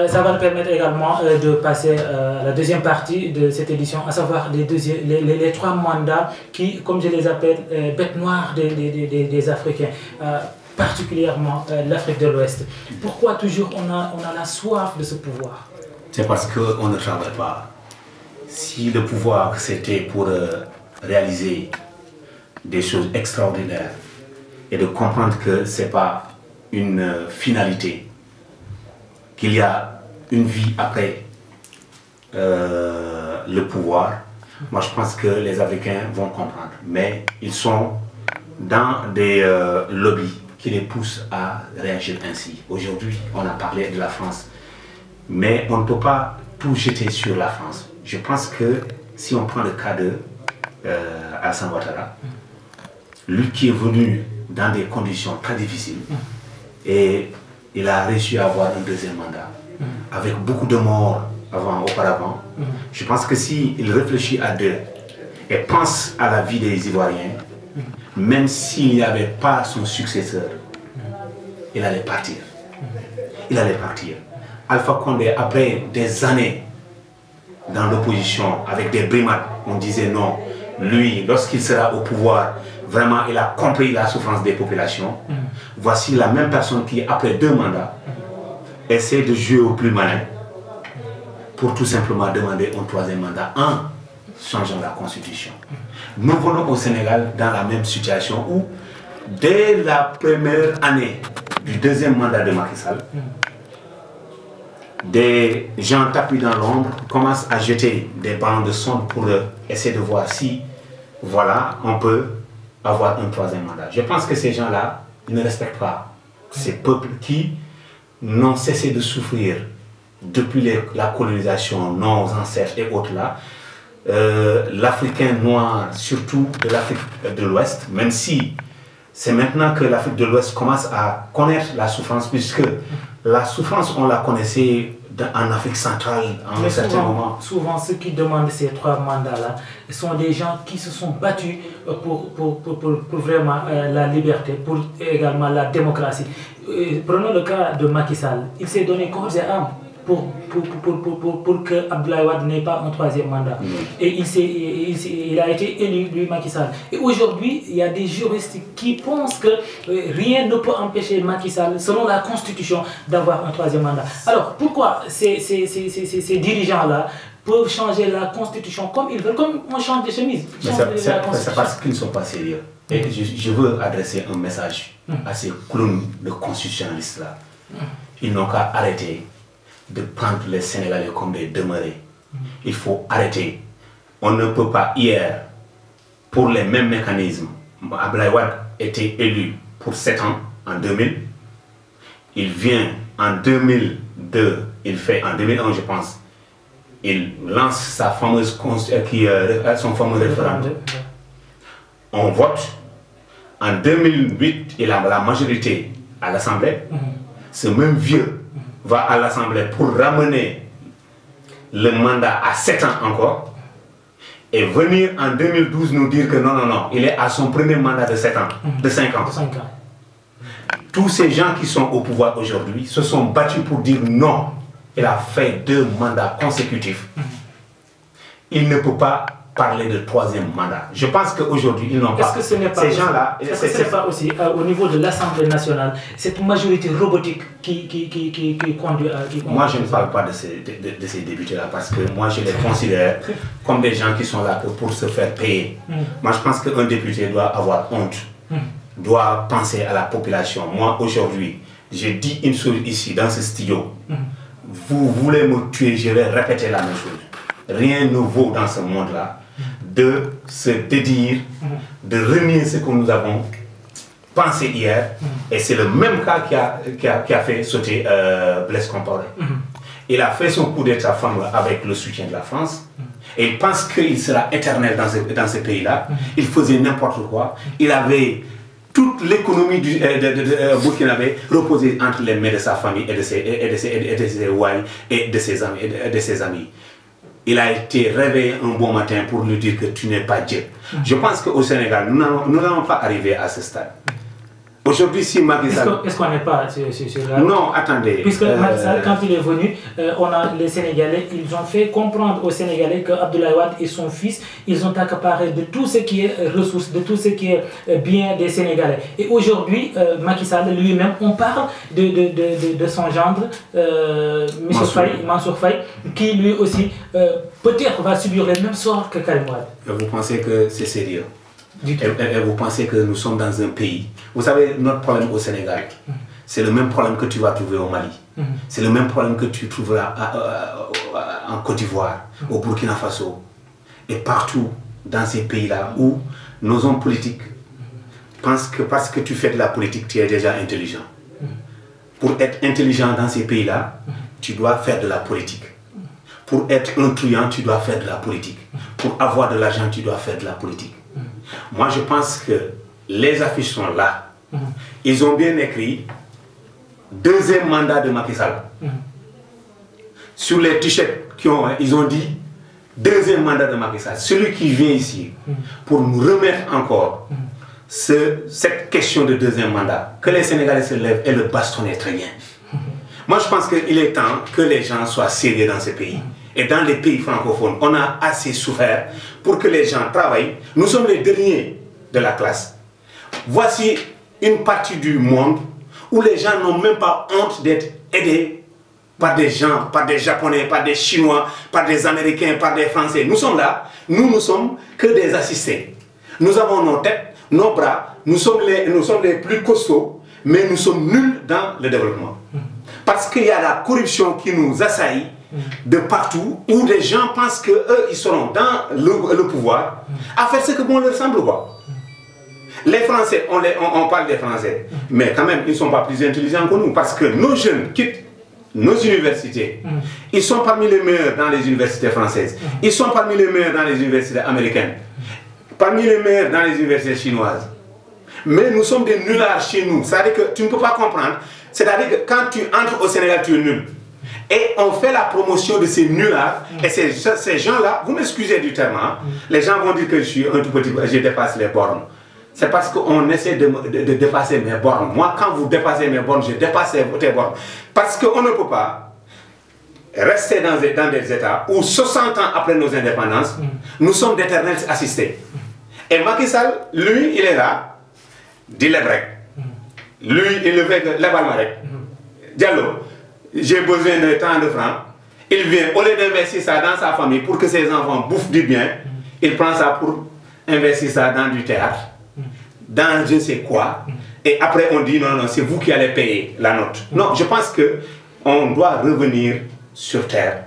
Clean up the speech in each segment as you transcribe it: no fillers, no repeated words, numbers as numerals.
Ça va nous permettre également de passer à la deuxième partie de cette édition, à savoir les trois mandats qui, comme je les appelle, bêtes noires des Africains, particulièrement l'Afrique de l'Ouest. Pourquoi toujours on a la soif de ce pouvoir? C'est parce qu'on ne travaille pas. Si le pouvoir c'était pour réaliser des choses extraordinaires et de comprendre que ce n'est pas une finalité, qu'il y a une vie après le pouvoir, moi je pense que les Africains vont comprendre. Mais ils sont dans des lobbies qui les poussent à réagir ainsi. Aujourd'hui, on a parlé de la France, mais on ne peut pas tout jeter sur la France. Je pense que si on prend le cas de Alassane Ouattara, lui qui est venu dans des conditions très difficiles, et il a réussi à avoir un deuxième mandat, avec beaucoup de morts auparavant. Je pense que s'il réfléchit à deux et pense à la vie des Ivoiriens, même s'il n'y avait pas son successeur, il allait partir. Il allait partir. Alpha Condé, après des années dans l'opposition, avec des brimades, on disait non. Lui, lorsqu'il sera au pouvoir, vraiment, il a compris la souffrance des populations. Voici la même personne qui, après 2 mandats, essaie de jouer au plus malin pour tout simplement demander un 3e mandat en changeant la constitution. Nous venons au Sénégal dans la même situation où, dès la première année du 2e mandat de Macky Sall, des gens tapis dans l'ombre commencent à jeter des ballons de sonde pour essayer de voir si, voilà, on peut avoir un 3e mandat. Je pense que ces gens-là ne respectent pas ces peuples qui n'ont cessé de souffrir depuis la colonisation, nos ancêtres et autres là. L'Africain noir, surtout de l'Afrique de l'Ouest, même si c'est maintenant que l'Afrique de l'Ouest commence à connaître la souffrance, puisque la souffrance, on la connaissait en Afrique centrale à un certain moment. Souvent, ceux qui demandent ces 3 mandats-là sont des gens qui se sont battus pour vraiment la liberté, pour également la démocratie. Prenons le cas de Macky Sall. Il s'est donné corps et âme pour que Abdoulaye Wade n'ait pas un 3e mandat. Et il a été élu, lui, Macky Sall. Et aujourd'hui, il y a des juristes qui pensent que rien ne peut empêcher Macky Sall, selon la Constitution, d'avoir un 3e mandat. Alors, pourquoi ces dirigeants-là peuvent changer la Constitution comme ils veulent, comme on change de chemise? C'est parce qu'ils ne sont pas sérieux. Et je veux adresser un message à ces clowns de constitutionnalistes-là. Ils n'ont qu'à arrêter de prendre les Sénégalais comme des demeurés. Il faut arrêter. On ne peut pas hier, pour les mêmes mécanismes, Abdoulaye Wade était élu pour 7 ans en 2000. Il vient en 2002, il fait en 2001 je pense, il lance sa fameuse son fameux référendum. On vote. En 2008, il a la majorité à l'Assemblée. Ce même vieux va à l'Assemblée pour ramener le mandat à 7 ans encore et venir en 2012 nous dire que non, non, non, il est à son premier mandat de 7 ans, de 5 ans. Tous ces gens qui sont au pouvoir aujourd'hui se sont battus pour dire non. Il a fait 2 mandats consécutifs. Il ne peut pas parler de 3e mandat. Je pense qu'aujourd'hui, ils n'ont pas... Est-ce que ce n'est pas, ces gens-là, est-ce que ce n'est pas aussi au niveau de l'Assemblée nationale, cette majorité robotique qui conduit à... Moi, je ne parle pas de ces députés-là parce que moi, je les considère comme des gens qui sont là que pour se faire payer. Moi, je pense qu'un député doit avoir honte, doit penser à la population. Moi, aujourd'hui, j'ai dit une chose ici, dans ce studio. Vous voulez me tuer, je vais répéter la même chose. Rien ne vaut dans ce monde-là de se dédire, de renier ce que nous avons pensé hier. Et c'est le même cas qui a fait sauter Blaise Compaoré. Il a fait son coup d'état fameux avec le soutien de la France. Et il pense qu'il sera éternel dans ce pays-là. Il faisait n'importe quoi. Il avait toute l'économie de Burkinabé reposée entre les mains de sa famille et de ses ouailles et de ses amis. Il a été réveillé un bon matin pour lui dire que tu n'es pas Dieu. Je pense qu'au Sénégal, nous n'allons pas arriver à ce stade. Aujourd'hui, si Macky Sall... Est-ce qu'on n'est pas sur la... Non, attendez. Puisque Macky Sall, quand il est venu, les Sénégalais, ils ont fait comprendre aux Sénégalais que Abdoulaye Wade et son fils, ils ont accaparé de tout ce qui est ressources, de tout ce qui est bien des Sénégalais. Et aujourd'hui, Macky Sall lui-même, on parle de son gendre, Mansour Faye, qui lui aussi, peut-être va subir le même sort que Karim Wade. Vous pensez que c'est sérieux? Et vous pensez que nous sommes dans un pays... Vous savez, notre problème au Sénégal, c'est le même problème que tu vas trouver au Mali. C'est le même problème que tu trouveras en Côte d'Ivoire, au Burkina Faso. Et partout dans ces pays-là où nos hommes politiques pensent que parce que tu fais de la politique, tu es déjà intelligent. Pour être intelligent dans ces pays-là, tu dois faire de la politique. Pour être un truand, tu dois faire de la politique. Pour avoir de l'argent, tu dois faire de la politique. Moi, je pense que les affiches sont là. Ils ont bien écrit deuxième mandat de Macky Sall. Sur les t-shirts ils ont dit deuxième mandat de Macky Sall. Celui qui vient ici pour nous remettre encore cette question de deuxième mandat, que les Sénégalais se lèvent et le bastonnent très bien. Moi, je pense qu'il est temps que les gens soient sérieux dans ce pays. Et dans les pays francophones, on a assez souffert pour que les gens travaillent. Nous sommes les derniers de la classe. Voici une partie du monde où les gens n'ont même pas honte d'être aidés par des gens, par des Japonais, par des Chinois, par des Américains, par des Français. Nous sommes là, nous ne sommes que des assistés. Nous avons nos têtes, nos bras, nous sommes les plus costauds, mais nous sommes nuls dans le développement. Parce qu'il y a la corruption qui nous assaillit de partout, où les gens pensent qu'eux, ils seront dans le pouvoir à faire ce que bon leur semble. Les Français, on parle des Français, mais quand même, ils ne sont pas plus intelligents que nous, parce que nos jeunes quittent nos universités. Ils sont parmi les meilleurs dans les universités françaises. Ils sont parmi les meilleurs dans les universités américaines. Parmi les meilleurs dans les universités chinoises. Mais nous sommes des nullards chez nous. C'est-à-dire que tu ne peux pas comprendre. C'est-à-dire que quand tu entres au Sénégal, tu es nul. Et on fait la promotion de ces nullards. Et ces gens-là, vous m'excusez du terme, hein, les gens vont dire que je suis un tout petit peu, je dépasse les bornes. C'est parce qu'on essaie de dépasser mes bornes. Moi, quand vous dépassez mes bornes, je dépasse tes bornes. Parce qu'on ne peut pas rester dans des États où 60 ans après nos indépendances, nous sommes d'éternels assistés. Et Macky Sall, lui, il est là, dit les breaks. Lui, il le fait que les balmarek. Diallo, j'ai besoin de tant de francs. Il vient, au lieu d'investir ça dans sa famille pour que ses enfants bouffent du bien, il prend ça pour investir ça dans du théâtre, dans je ne sais quoi. Et après, on dit non, non, c'est vous qui allez payer la note. Non, je pense qu'on doit revenir sur terre.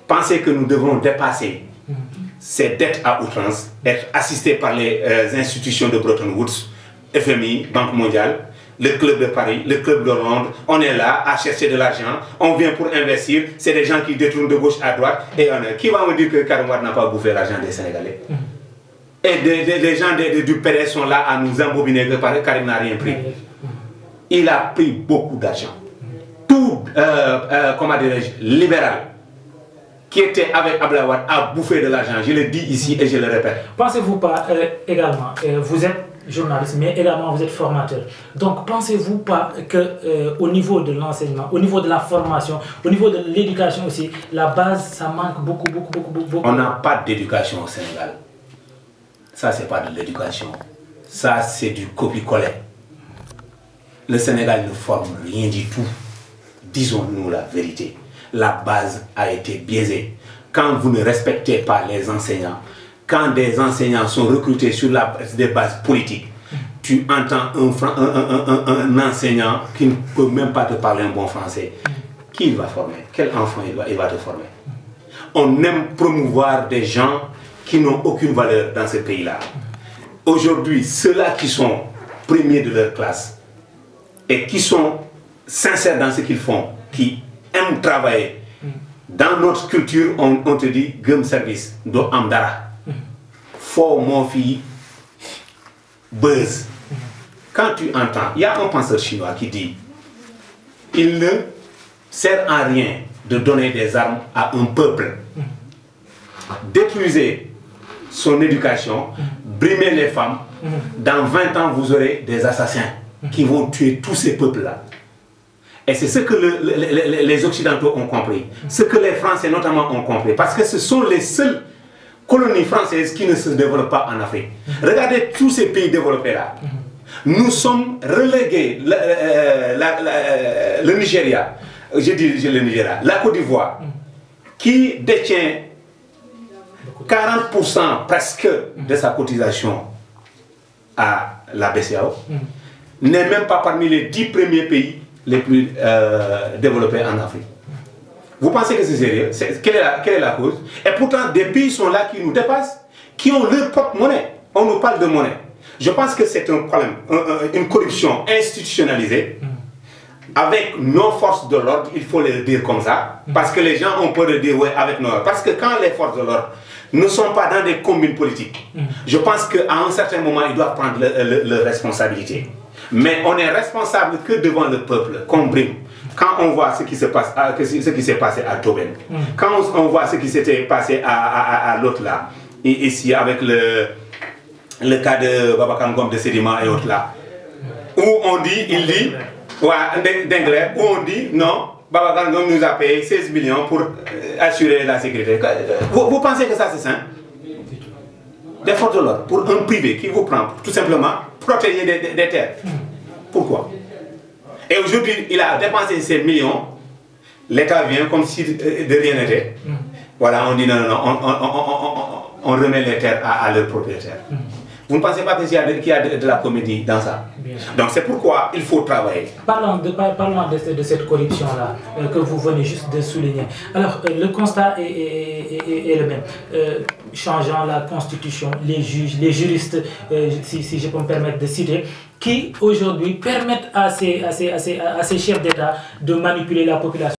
Penser que nous devons dépasser ces dettes à outrance, être assistés par les institutions de Bretton Woods, FMI, Banque mondiale, le club de Paris, le club de Londres. On est là à chercher de l'argent, on vient pour investir, c'est des gens qui détournent de gauche à droite. Et qui va me dire que Karim Wade n'a pas bouffé l'argent des Sénégalais? Et des gens du PDS sont là à nous embobiner que Karim n'a rien pris. Il a pris beaucoup d'argent. Tout, comment dirais-je, libéral qui était avec Abdoulaye Wade a bouffé de l'argent. Je le dis ici et je le répète. Pensez-vous pas également, vous êtes journaliste, mais également vous êtes formateur. Donc pensez-vous pas que au niveau de l'enseignement, au niveau de la formation, au niveau de l'éducation aussi, la base, ça manque beaucoup. On n'a pas d'éducation au Sénégal. Ça, c'est pas de l'éducation. Ça, c'est du copier-coller. Le Sénégal ne forme rien du tout. Disons-nous la vérité. La base a été biaisée. Quand vous ne respectez pas les enseignants, quand des enseignants sont recrutés sur des bases politiques, tu entends un enseignant qui ne peut même pas te parler un bon français. Qui il va former? Quel enfant il va te former? On aime promouvoir des gens qui n'ont aucune valeur dans ce pays-là. Aujourd'hui, ceux-là qui sont premiers de leur classe et qui sont sincères dans ce qu'ils font, qui aiment travailler, dans notre culture, on te dit « Gum service, do amdara ». Faut mon fille, buzz. Quand tu entends, il y a un penseur chinois qui dit « Il ne sert à rien de donner des armes à un peuple. Détruisez son éducation, brimez les femmes, dans 20 ans vous aurez des assassins. » qui vont tuer tous ces peuples-là. Et c'est ce que les Occidentaux ont compris, ce que les Français notamment ont compris, parce que ce sont les seules colonies françaises qui ne se développent pas en Afrique. Regardez tous ces pays développés-là. Nous sommes relégués, le Nigeria, je dis le Nigeria, la Côte d'Ivoire, qui détient 40% presque de sa cotisation à la BCEAO, n'est même pas parmi les 10 premiers pays les plus développés en Afrique. Vous pensez que c'est sérieux? Quelle est la cause? Et pourtant, des pays sont là qui nous dépassent, qui ont leur propre monnaie. On nous parle de monnaie. Je pense que c'est un problème, une corruption institutionnalisée. Avec nos forces de l'ordre, il faut le dire comme ça, parce que les gens ont peur de dire ouais avec nos... Parce que quand les forces de l'ordre ne sont pas dans des combines politiques, je pense qu'à un certain moment, ils doivent prendre leurs responsabilités. Mais on est responsable que devant le peuple, qu'on brime. Quand on voit ce qui se passe, ce qui s'est passé à Tobin, quand on voit ce qui s'était passé à l'autre là, ici avec le cas de Babacar Ngom de Sédiment et autres là, où on dit, il dit, ouais, d'Engler, où on dit non, Babacar Ngom nous a payé 16 millions pour assurer la sécurité. Vous pensez que ça c'est sain? Des forces de l'ordre, pour un privé qui vous prend tout simplement protéger des terres. Pourquoi? Et aujourd'hui, il a dépensé ces millions, l'État vient comme si de rien n'était. Voilà, on dit non, non, non, on remet les terres à leurs propriétaires. Vous ne pensez pas qu'il y a de la comédie dans ça? Donc c'est pourquoi il faut travailler. Parlons de cette corruption-là que vous venez juste de souligner. Alors le constat est le même. Changeant la constitution, les juges, les juristes, si je peux me permettre de citer, qui aujourd'hui permettent à ces chefs d'État de manipuler la population.